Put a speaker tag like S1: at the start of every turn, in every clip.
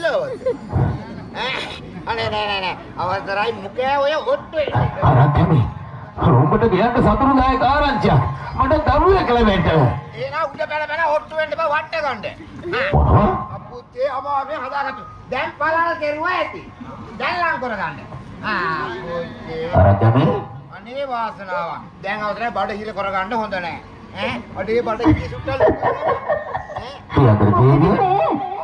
S1: බලවද? අනේ නෑ. අවතරයි මුකේ ඔය ඔට්ටුවේ.
S2: අරකනේ. රොම්බට ගියන්න සතුරුදායක ආරංචියක්. මට දරුවෙක් ලැබෙන්න.
S1: එනා උඩ බැල ඔට්ටු වෙන්න බා වට්ට ගන්න. අපුත්තේ අමාරුවෙන් හදාගත්තු. දැන් පලාල් කෙරුවා ඇති. දැන් ලං කරගන්න. අපුත්තේ.
S2: අරකනේ.
S1: අනේ වාසනාවක්. දැන් අවතරයි බඩ හිර කරගන්න හොඳ නෑ. අඩේ බඩ හිර සුට්ටල්.
S2: පියාදර දෙවියෝ.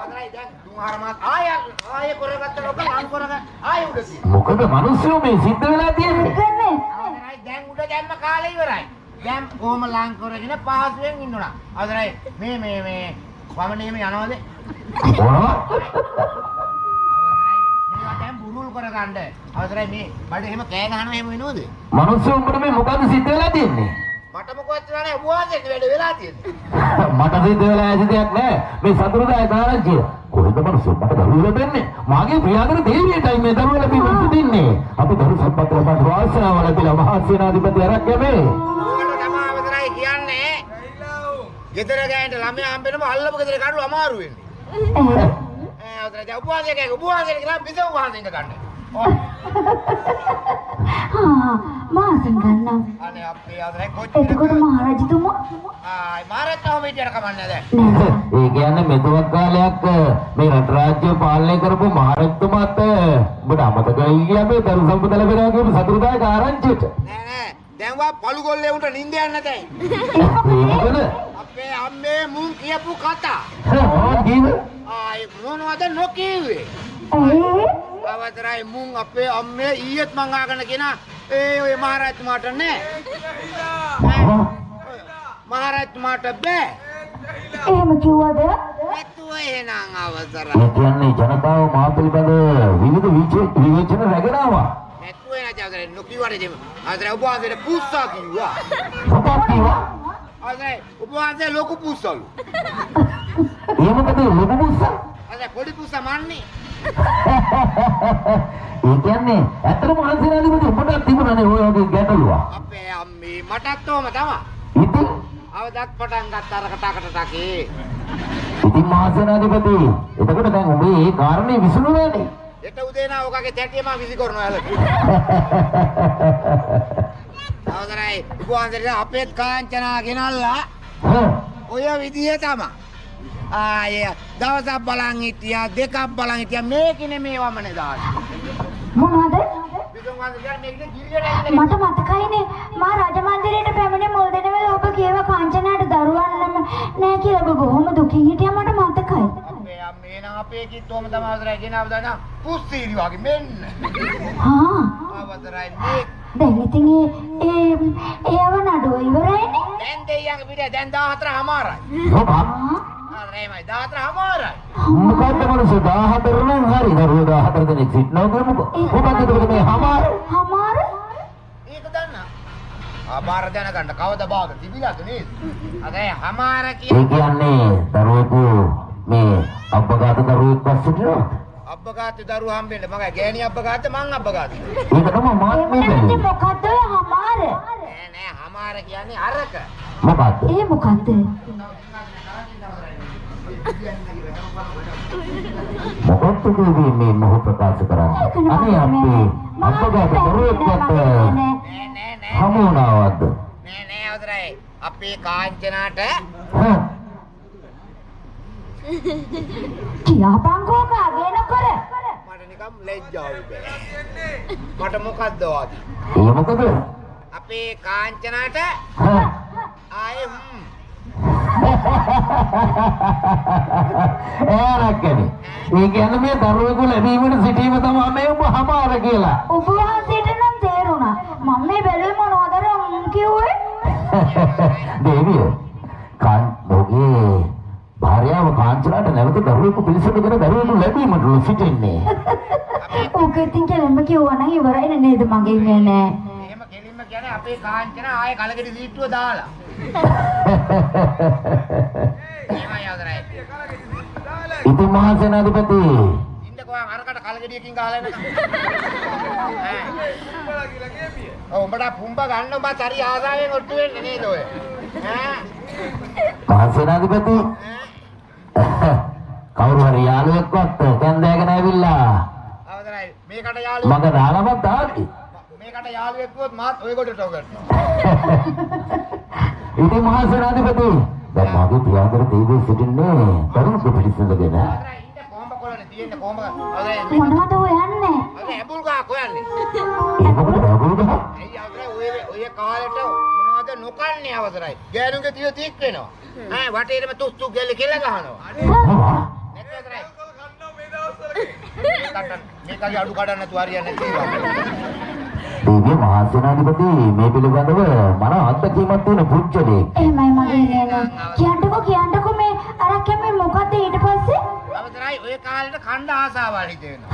S1: අවතරයි දැන් තුන්හරමත් ආය කරගත්ත ලොක ලං කරගන්න. ආය උඩ තියෙන.
S2: මොකද මිනිස්සු මේ සිද්ධ වෙලා තියෙන්නේ.
S1: අවතරයි දැන් උඩ දැම්ම කාලේ ඉවරයි. දැන් කොහොම ලං කරගෙන පහසුවෙන් ඉන්නුණා. අවතරයි මේ වමනේම යනවද? දැන් බුරුල් කරගන්න. අවතරයි මේ බඩ එහෙම කෑ ගහනවා එහෙම වෙනවද?
S2: මිනිස්සු උඹට මේ මොකද සිද්ධ වෙලා තියෙන්නේ?
S1: මට මොකවත් නැහැ උපවාසයෙන් වැඩ වෙලා තියෙන්නේ.
S2: මට සිද්ධ වෙලා ඇති දෙයක් නෑ. මේ සතුරුදායක ආරංචිය. කොහෙද මිනිස්සු මට දරුවෝ ලැබෙන්නේ? මාගේ ප්‍රියාදර දේවියටයි මේ දරුවෝ ලැබෙන්නේ සිටින්නේ. අපි දරු සම්පත් ලබන වාසනාව ලැබිලා මහා සේනාධිපති අරක් යමේ.
S1: ඔකට තමයි අවතරයි කියන්නේ. ගෙදර ගෑනට ළමයා හම්බෙනම අල්ලපු ගෙදර කඩු අමාරු වෙන්නේ. අවතරයි උපවාසයෙන් කියලා බිසව වහන්සේ ඉඳ ගන්න.
S3: මාසෙන් ගන්නම්.
S1: අනේ අපේ අවතරයි කොච්චර
S3: එතකොට මහරජතුමා
S1: මාරත්තම විදියට කමන්නේ දැන්.
S2: ඒ කියන්නේ මෙතුවක් කාලයක් මේ රට රාජ්‍ය පාලනය කරපු මහරජතුමාත් ඔබට අමතක ගියා මේ දරු සම්පත ලැබෙනවා කියපු සතුරුදායක ආරංචියට.
S1: නෑ. දැන් වා පළුගොල්ලේ උන්ට නිින්ද යන්න නැතයි.
S2: මොකද?
S1: අපේ අම්මේ මුන් කියපු කතා.
S2: කීව?
S1: මොනවද නොකියුවේ? අවතරයි මුන් අපේ අම්මේ ඊයේත් මං ආගෙන කෙනා ඔය මහරජතුමාට නෑ. මහරජතුමාට බෑ.
S3: එහෙම කිව්වද?
S1: නැතුව එහෙනම් අවසරයි.
S2: ඒ කියන්නේ ජනතාව මා පිළිබඳ විවිධ විවේචන රැගෙන ආවා.
S1: නැතුව එන අවසරයි නොකියුවට දෙමු. අවසරයි උපවාසයට පුස්සා කිව්වා.
S2: මොකක්ද කිව්වා?
S1: අවසරයි උපවාසයේ ලොකු පුස්සලු.
S2: ඒ මොකද ලොකු පුස්සා?
S1: අවසරයි පොඩි පුස්සා මන්නේ.
S2: ඒ කියන්නේ ඇත්තටම මහන්සියනාදිපති ඔබට තිබුණානේ ඔය වගේ ගැටලුවක්.
S1: අපේ අම්මේ මටත් ඕම තමයි.
S2: ඉතින්
S1: අවදත් පටන් ගත්ත අර කටකටටකේ.
S2: ඉතින් මහන්සියනාදිපති එතකොට දැන් ඔබේ ඒ කාරණේ විසුණුනේනේ.
S1: එත උදේ නා ඔකගේ තැටිය මම විසි කරනවා යාළුවා. අවසරයි උපවාසයට අපේත් කාංචනා ගෙනල්ලා ඔය විදිය තමයි. ආය දවසක් බලන් හිටියා දෙකක් බලන් හිටියා මේකනේ මේ වමනේ දාන්නේ.
S3: මොනවද?
S1: විදුන් වහන්සේ කියන්නේ මේකේ ගිරියට ඇවිල්ලා
S3: මට මතකයිනේ මා රජමන්දිරයට පැමිණි මුල් දින වල ඔබ කියව කාංචනාට දරුවන් නෑ කියලා ඔබ බොහොම දුකින් හිටියා මට මතකයි.
S1: අපේ අම්මේ නම් අපේ කිත්තෝම තමයි අවසරයි ගෙනාව දාන පුස්සීරි වගේ මෙන්න. අවසරයි මේ
S3: දැන් ඉතින් ඒව නඩුව ඉවරයිනේ.
S1: දැන් දෙයියන්ගේ පිට දැන් 14:00මාරයි.
S2: මොකක්?
S1: රේමයි 14:00මාරයි.
S2: මොකක්ද මනස 14 නම් හරි දරුවෝ 14 දෙනෙක් සිටනවා කියමුකෝ. මොකක්ද එතකොට මේ හමාර?
S3: හමාර?
S1: ඒක දන්න. අපාර දැනගන්න කවද බාග තිබිලාද නේද? අද හමාර
S2: ඒ කියන්නේ දරුවෝ මේ අබ්බගාත දරුවෙක් පස්සට
S1: අබ්බගාත දරුවෝ හම්බෙන්න මගේ ගෑණි අබ්බගාත මං අබ්බගාත.
S2: ඒක තමයි මාත් මේ
S3: එතන මොකද්ද ඔය හමාර?
S1: නෑ හමාර කියන්නේ අරක.
S2: මොකක්ද?
S3: ඒ මොකද්ද?
S2: මොකක්ද මේ මොහ ප්‍රකාශ කරන්නේ? අනේ අපේ අබ්බගාත දරුවෙක්
S1: නෑ
S2: හමුණාවද?
S1: නෑ අවතරයි අපේ කාංචනාට
S3: කියාපංකෝ කාගේ නකර?
S1: මට නිකම් ලැජ්ජාවයි බෑ. මට මොකද්ද වාදී?
S2: ඒ මොකද?
S1: අපේ කාංචනාට ආයේ
S2: ඒරක්කනේ. ඒ කියන්නේ මේ දරුවෙකු ලැබීමට සිටීම තමයි මේ ඔබ හමාර කියලා.
S3: ඔබ වහන්සේට නම් තේරුණා. මම මේ බැලුවේ මොනවද කිව්වේ?
S2: දේවිය. මොගේ භාර්යාව කාංචනාට නැවත දරුවෙකු පිළිසඳගෙන දරුවෙකු ලැබීමට සිටින්නේ.
S3: ඕක ඉතින් කෙලෙම කිව්වා නම් ඉවරයි නේද මගේ නෑ.
S1: එහෙම කෙලින්ම කියන්නේ අපේ කාංචන ආයේ කලකඩි සීට්ටුව දාලා. එහෙමයි අවතරයි.
S2: ඉතින් මහා සේනාධිපති
S1: ඉන්නකෝ අරකට කලකඩියකින් ගහලා එන්න. උඹට පුම්බ ගන්න උඹ හරි ආසාවෙන් ඔට්ටු වෙන්නේ නේද ඔය?
S2: මහා සේනාධිපති කවුරු හරි යාළුවෙක්වත් කැන්දෑගෙන ඇවිල්ලා
S1: අවසරයි. මේකට යාළුවෙක්
S2: මග දානවත් ආවි.
S1: මේකට යාළුවෙක් වුත් මාත් ඔය කොටට ගන්නවා.
S2: ඉතින් මහා සේනාධිපති දැන් මාගේ පියාදර දේවී සිටින්නේ තරුණ පිළිසඳගෙන.
S1: අවසරයි ඊට කොහොම කොලනේ තියෙන්නේ කොහොම අවසරයි
S3: මොනවද හොයන්නේ?
S1: අවසරයි ඇඹුල් ගහක් හොයන්නේ.
S2: ඒක මොකද බබුල් ගහ?
S1: ඇයි අවසරයි ඔය කාලේට මොනවද නොකන්නේ අවසරයි. ගෑනුන්ගේ තිය තීක් වෙනවා. ඈ වටේටම තුස් තුස් ගැල්ල කියලා ගහනවා. නැත්නම් අවසරයි. මේකගේ අඩු කඩන්න නැතුව හරියන්නේ නැතිවා.
S2: දේවිය මහා සේනාධිපති මේ පිළිබඳව මන අත්දැකීමක් තියෙන පුච්චලේ.
S3: එහෙමයි මගේ නේන. කියන්නකෝ මේ අරක්කම මොකද්ද ඊට පස්සේ?
S1: අවසරයි ඔය කාලේට කණ්ඩ ආසාවල් හිතෙනවා.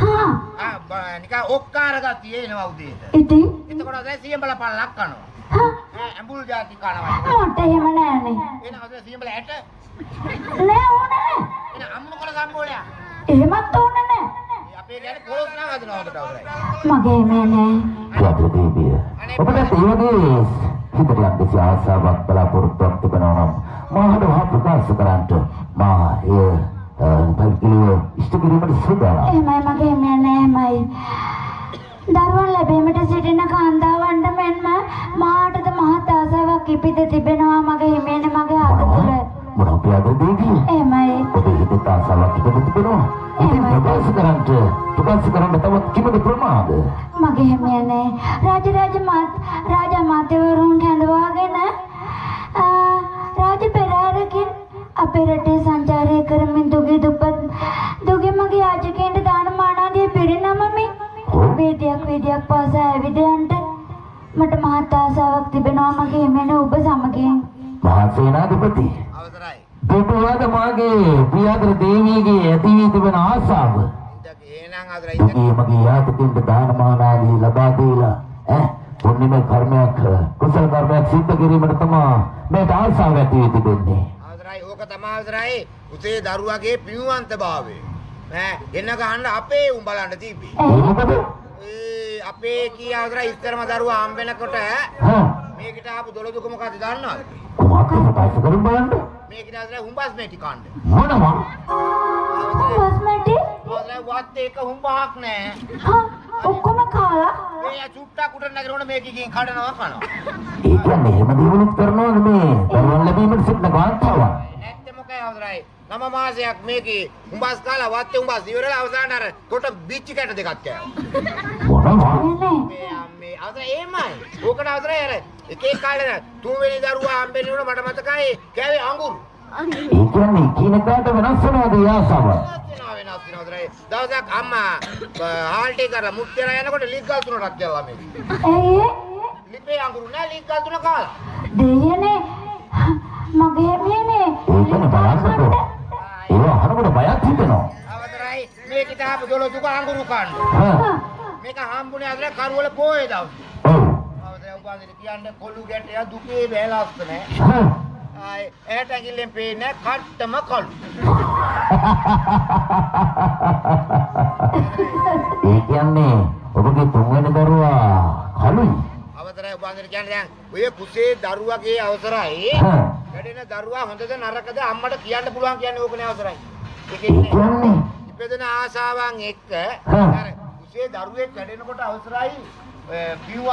S3: හා
S1: නිකන් ඔක්කාර ගතිය එනවා උදේට.
S3: ඉතින්
S1: එතකොට දැන් සියඹල පල්ලක් කනවා.
S3: හා
S1: ඇඹුල් ಜಾති කනවා.
S3: මට එහෙම නෑනේ.
S1: එන අවසරයි සියඹල ඇට.
S3: නෑ ඕනේ නෑ.
S1: එන අම්මකොල සම්බෝලයා.
S3: එහෙමත් ඕනේ නෑ.
S1: අපේ කියන්නේ පොලොස් නම් හදනවා හොකට අවසරයි.
S3: මගේ නේනේ.
S2: පියාදර දේවිය. ඔබට ඒ වගේ හිතට යම් කිසි ආසාවක් බලාපොරොත්තුවක් තිබෙනවා නම් මාහට වහා ප්‍රකාශ කරන්නට මා එය පරිපූර්ණ ඉෂ්ට කිරීමට සූදානම්.
S3: එහෙමයි මගේ නේනේමයි. දරුවන් ලැබීමට සිටින කාන්තාවන්ට මෙන්ම මාටද මහත් ආසාවක් ඉපිද තිබෙනවා මගේ හිමේනේ මගේ අත තුළ.
S2: මොනවා පියාදර දේවිය?
S3: එහෙමයි.
S2: ඔබේ හිතේ ආසාවක් තිබෙනවා. ඉතින් ප්‍රකාශ කරන්නට තවත් කිමද ප්‍රමාද?
S3: මගේ හිමේනේ රාජමාත්‍යවරුන් කැඳවාගෙන රාජ පෙරහැරකින් අපේ රටේ සංචාරය කරමින් දුගේ මගේ යාචකයන්ට දාන මාන ආදී පිරිනමමින් වේදයක් පාසා ඇවිද යන්නට මට මහත් ආසාවක් තිබෙනවා මගේ හිමේනේ ඔබ සමගින්.
S2: මහා සේනාධිපති
S1: අවසරයි.
S2: දෙපොළද මාගේ පියාදර දේවියගේ ඇති වී තිබෙන ආසාව.
S1: එහෙනම් අවසරයි.
S2: දුගේ මගේ යාතකින්ට දානමාන ආදී ලබා දීලා පුණ්‍යමය කර්මයක් කුසල කර්මයක් සිද්ධ කිරීමට තමයි මේ ආසාව ඇති වී තිබෙන්නේ.
S1: අවසරයි ඕක තමයි අවසරයි. උසේ දරුවගේ පියුවන්තභාවය. එන්න ගහන්න අපේ උන් බලන්න තිබ්බේ.
S2: ඒ මොකද?
S1: අපේ කී අවසරයි ඉස්තරම දරුවා හම් වෙනකොට
S2: හා
S1: මේකට ආපු දොළදුක මොකද දන්නවද?
S2: කුමාරට ප්‍රකාශ කරමු බලන්න.
S1: මේකට අවසරයි හුඹස් මේටි කන්න.
S2: මොනවා?
S3: කොස්මැටි
S1: අවසරයි වත් එක හුඹහක් නෑ.
S3: ඔක්කොම කාලා
S1: මේ චුට්ටක් උඩ නැගිනකොට මේකකින් කඩනවා කනවා.
S2: ඒ කියන්නේ එහෙම දේවලුත් කරනවද මේ දරුවන් ලැබීමට සිටින කාන්තාවන්?
S1: නැත්නම් මොකයි අවසරයි? නම මාසයක් මේකේ හුඹස් කාලා වත්තේ හුඹස් ඉවරලා අවසාන අර කොට බිච්චි කැට දෙකක් කෑවා.
S2: මොනවා?
S1: මේ අම්මේ අවසරයි එමය. ඕකට අවසරයි අර එක එක කාලේ තුන්වෙනි දරුවා හම්බෙන්නේ උන මට මතකයි කෑවේ අඟුරු.
S2: ඒ කියන්නේ කිනකට වෙනස් වෙනවද ඒ ආසාව?
S1: වෙනස් වෙනවා අවසරයි. දවසක් අම්මා හාල්ටි කරලා මුට්ටියලා යනකොට ලිග්ගල් තුනක් කියලා මේ. ලිපේ අඟුරු නෑ ලිග්ගල් තුන කාලා.
S3: දෙයනේ මගේ මේනේ
S2: ඒ කියන්නේ බලන්නකො. ඒව අහනකොට බයක් හිතෙනවා.
S1: අවසරයි මේකට ආපු දොළොදුක අඟුරු කන්න.
S2: හා.
S1: මේක හම්බුනේ අවසරයි කරුවල පොයේ දවසේ.
S2: ඔව්.
S1: අවසරයි උපාසනේ කියන්නේ කොළු ගැටය දුකේ බෑලාස්ත නෑ.
S2: හා.
S1: ආයි ඇට ඇඟිල්ලෙන් පේන්නේ කට්ටම කළු.
S2: ඒ කියන්නේ ඔබගේ තුන්වෙනි දරුවා කලුයි.
S1: අවසරයි උපාසනේ කියන්නේ දැන් ඔය කුසේ දරුවගේ අවසරයි.
S2: හා.
S1: වැඩෙන දරුවා හොඳද නරකද අම්මට කියන්න පුළුවන් කියන්නේ ඕකනේ අවසරයි.
S2: ඒ කියන්නේ
S1: ඉපදෙන ආසාවන් එක්ක
S2: හා.
S1: අර කුසේ දරුවෙක් වැඩෙනකොට අවසරයි පියුව